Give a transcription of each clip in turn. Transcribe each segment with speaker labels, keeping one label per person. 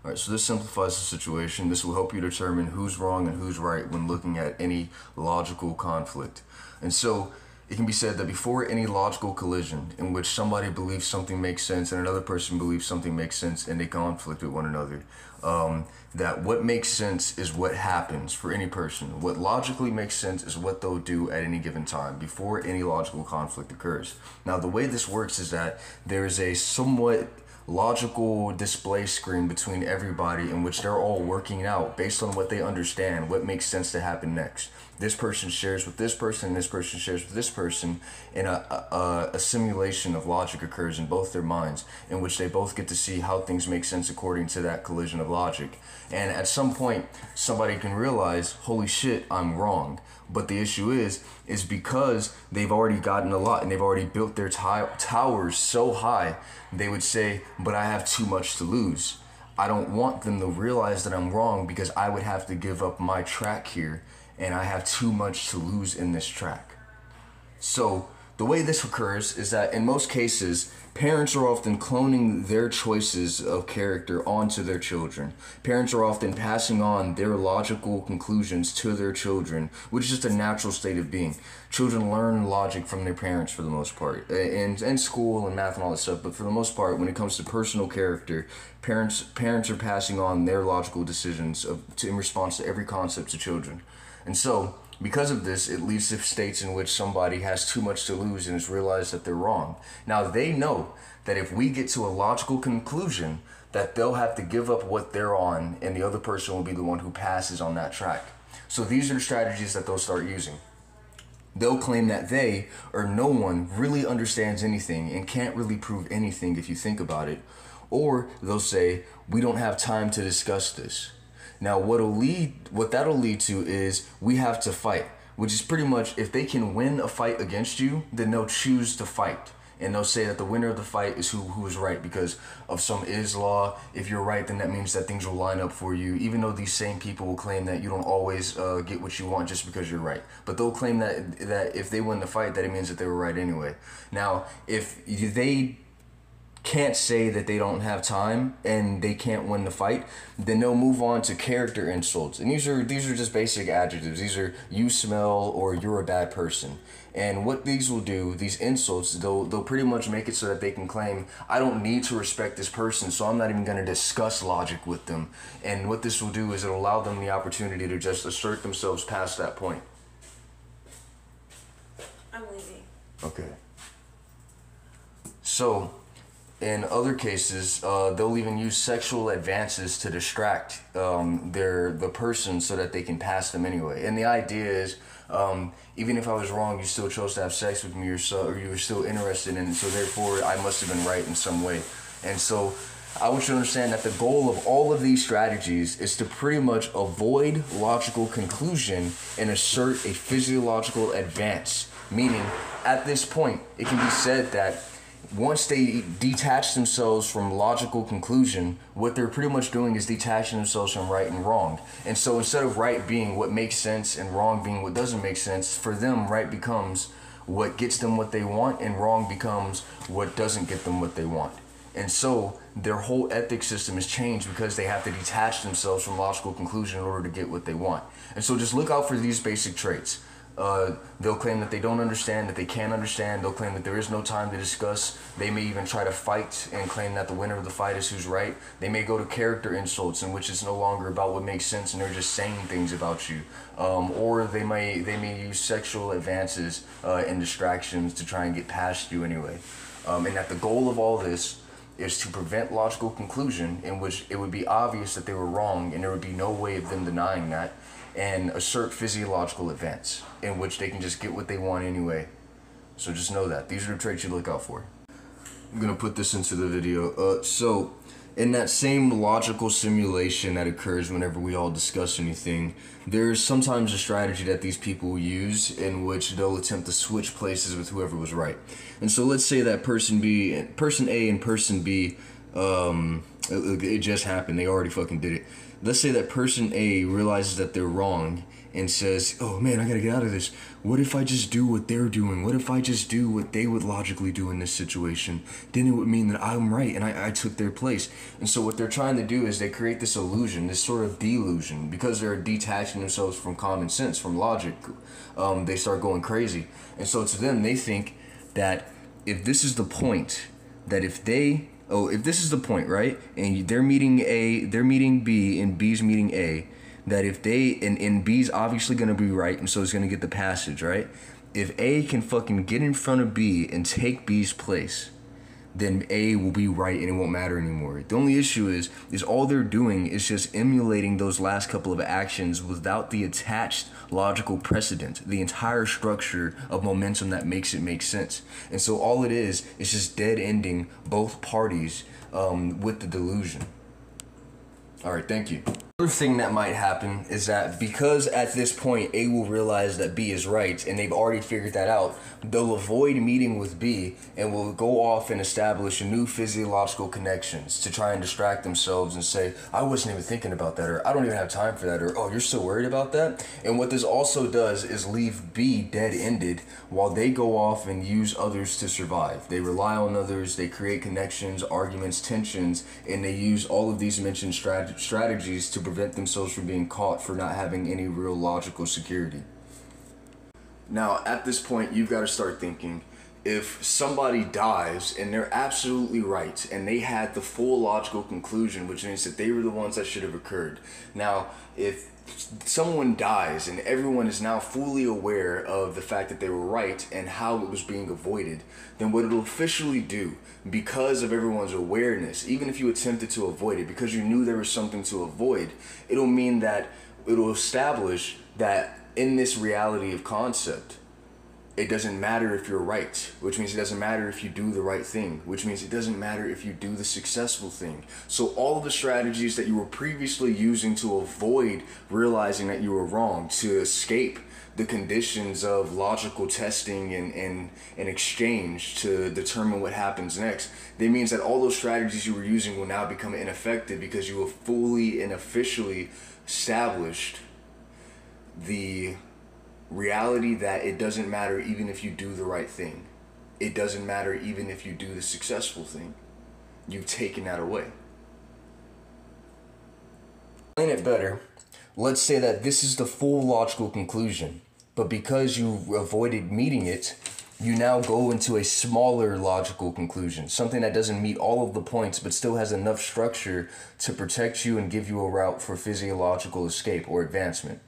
Speaker 1: All right, so this simplifies the situation. This will help you determine who's wrong and who's right when looking at any logical conflict. And so it can be said that before any logical collision in which somebody believes something makes sense and another person believes something makes sense and they conflict with one another, that what makes sense is what happens for any person. What logically makes sense is what they'll do at any given time before any logical conflict occurs. Now, the way this works is that there is a somewhat logical display screen between everybody in which they're all working out based on what they understand, what makes sense to happen next. This person shares with this person, and this person shares with this person, and a simulation of logic occurs in both their minds, in which they both get to see how things make sense according to that collision of logic. And at some point, somebody can realize, holy shit, I'm wrong. But the issue is because they've already gotten a lot and they've already built their towers so high, they would say, but I have too much to lose. I don't want them to realize that I'm wrong because I would have to give up my track here and I have too much to lose in this track. So the way this occurs is that in most cases, parents are often cloning their choices of character onto their children. Parents are often passing on their logical conclusions to their children, which is just a natural state of being. Children learn logic from their parents for the most part, in school and math and all that stuff, but for the most part, when it comes to personal character, parents are passing on their logical decisions in response to every concept to children. And so, because of this, it leads to states in which somebody has too much to lose and has realized that they're wrong. Now, they know that if we get to a logical conclusion, that they'll have to give up what they're on and the other person will be the one who passes on that track. So these are the strategies that they'll start using. They'll claim that they or no one really understands anything and can't really prove anything if you think about it. Or they'll say, we don't have time to discuss this. Now, what that'll lead to is we have to fight, which is pretty much if they can win a fight against you, then they'll choose to fight. And they'll say that the winner of the fight is who is right because of some law. If you're right, then that means that things will line up for you, even though these same people will claim that you don't always get what you want just because you're right. But they'll claim that if they win the fight, that it means that they were right anyway. Now, if they can't say that they don't have time and they can't win the fight, then they'll move on to character insults. And these are just basic adjectives. These are you smell or you're a bad person. And what these will do, these insults, they'll pretty much make it so that they can claim, I don't need to respect this person, so I'm not even going to discuss logic with them. And what this will do is it'll allow them the opportunity to just assert themselves past that point.
Speaker 2: I'm leaving.
Speaker 1: Okay. So, in other cases, they'll even use sexual advances to distract the person so that they can pass them anyway. And the idea is, even if I was wrong, you still chose to have sex with me, or you were still interested in it, so therefore I must have been right in some way. And so I want you to understand that the goal of all of these strategies is to pretty much avoid logical conclusion and assert a physiological advance. Meaning, at this point, it can be said that once they detach themselves from logical conclusion, what they're pretty much doing is detaching themselves from right and wrong. And so instead of right being what makes sense and wrong being what doesn't make sense, for them, right becomes what gets them what they want and wrong becomes what doesn't get them what they want. And so their whole ethics system is changed because they have to detach themselves from logical conclusion in order to get what they want. And so just look out for these basic traits. They'll claim that they don't understand, that they can't understand. They'll claim that there is no time to discuss. They may even try to fight and claim that the winner of the fight is who's right. They may go to character insults in which it's no longer about what makes sense and they're just saying things about you. Or they may use sexual advances and distractions to try and get past you anyway. And that the goal of all this is to prevent logical conclusion in which it would be obvious that they were wrong and there would be no way of them denying that, and assert physiological advance in which they can just get what they want anyway. So just know that. These are the traits you look out for. I'm going to put this into the video. So in that same logical simulation that occurs whenever we all discuss anything, there's sometimes a strategy that these people use in which they'll attempt to switch places with whoever was right. And so let's say that person A and person B It just happened. They already fucking did it. Let's say that person A realizes that they're wrong and says, oh man, I gotta get out of this. What if I just do what they're doing? What if I just do what they would logically do in this situation? Then it would mean that I'm right and I took their place. And so what they're trying to do is they create this illusion, this sort of delusion, because they're detaching themselves from common sense, from logic. They start going crazy. And so to them, they think that if this is the point, that if this is the point, right? And they're meeting B, and B's meeting A, that if and B's obviously gonna be right, and so it's gonna get the passage, right? If A can fucking get in front of B and take B's place, then A will be right and it won't matter anymore. The only issue is all they're doing is just emulating those last couple of actions without the attached logical precedent, the entire structure of momentum that makes it make sense. And so all it is just dead ending both parties with the delusion. All right, thank you. Another thing that might happen is that because at this point A will realize that B is right and they've already figured that out, they'll avoid meeting with B and will go off and establish new physiological connections to try and distract themselves and say, I wasn't even thinking about that, or I don't even have time for that, or oh, you're so worried about that. And what this also does is leave B dead-ended while they go off and use others to survive. They rely on others, they create connections, arguments, tensions, and they use all of these mentioned strategies to prevent themselves from being caught for not having any real logical security. Now, at this point, you've got to start thinking, if somebody dies and they're absolutely right and they had the full logical conclusion, which means that they were the ones that should have occurred. Now, if someone dies and everyone is now fully aware of the fact that they were right and how it was being avoided, then what it'll officially do, because of everyone's awareness, even if you attempted to avoid it, because you knew there was something to avoid, it'll mean that it'll establish that in this reality of concept, it doesn't matter if you're right, which means it doesn't matter if you do the right thing, which means it doesn't matter if you do the successful thing. So all of the strategies that you were previously using to avoid realizing that you were wrong, to escape the conditions of logical testing and exchange to determine what happens next, that means that all those strategies you were using will now become ineffective because you have fully and officially established the reality that it doesn't matter even if you do the right thing. It doesn't matter even if you do the successful thing. You've taken that away. To explain it better, let's say that this is the full logical conclusion, but because you avoided meeting it, you now go into a smaller logical conclusion, something that doesn't meet all of the points but still has enough structure to protect you and give you a route for physiological escape or advancement.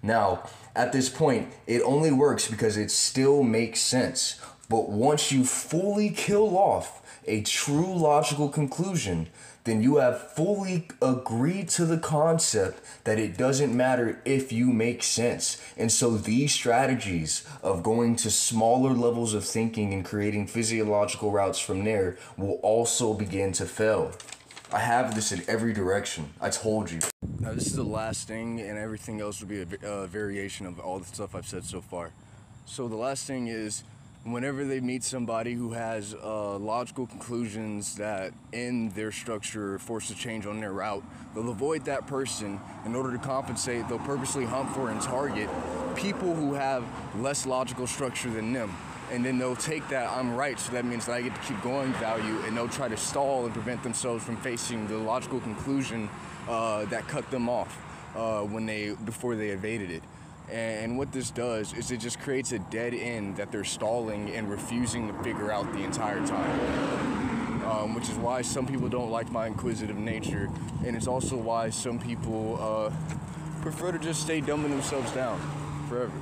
Speaker 1: Now, at this point, it only works because it still makes sense. But once you fully kill off a true logical conclusion, then you have fully agreed to the concept that it doesn't matter if you make sense. And so these strategies of going to smaller levels of thinking and creating physiological routes from there will also begin to fail. I have this in every direction. I told you. Now this is the last thing, and everything else will be a variation of all the stuff I've said so far. So the last thing is, whenever they meet somebody who has logical conclusions that in their structure force a change on their route, they'll avoid that person. In order to compensate, they'll purposely hunt for and target people who have less logical structure than them. And then they'll take that I'm right, so that means that I get to keep going value, and they'll try to stall and prevent themselves from facing the logical conclusion that cut them off before they evaded it. And what this does is it just creates a dead end that they're stalling and refusing to figure out the entire time. Which is why some people don't like my inquisitive nature, and it's also why some people prefer to just stay dumbing themselves down forever.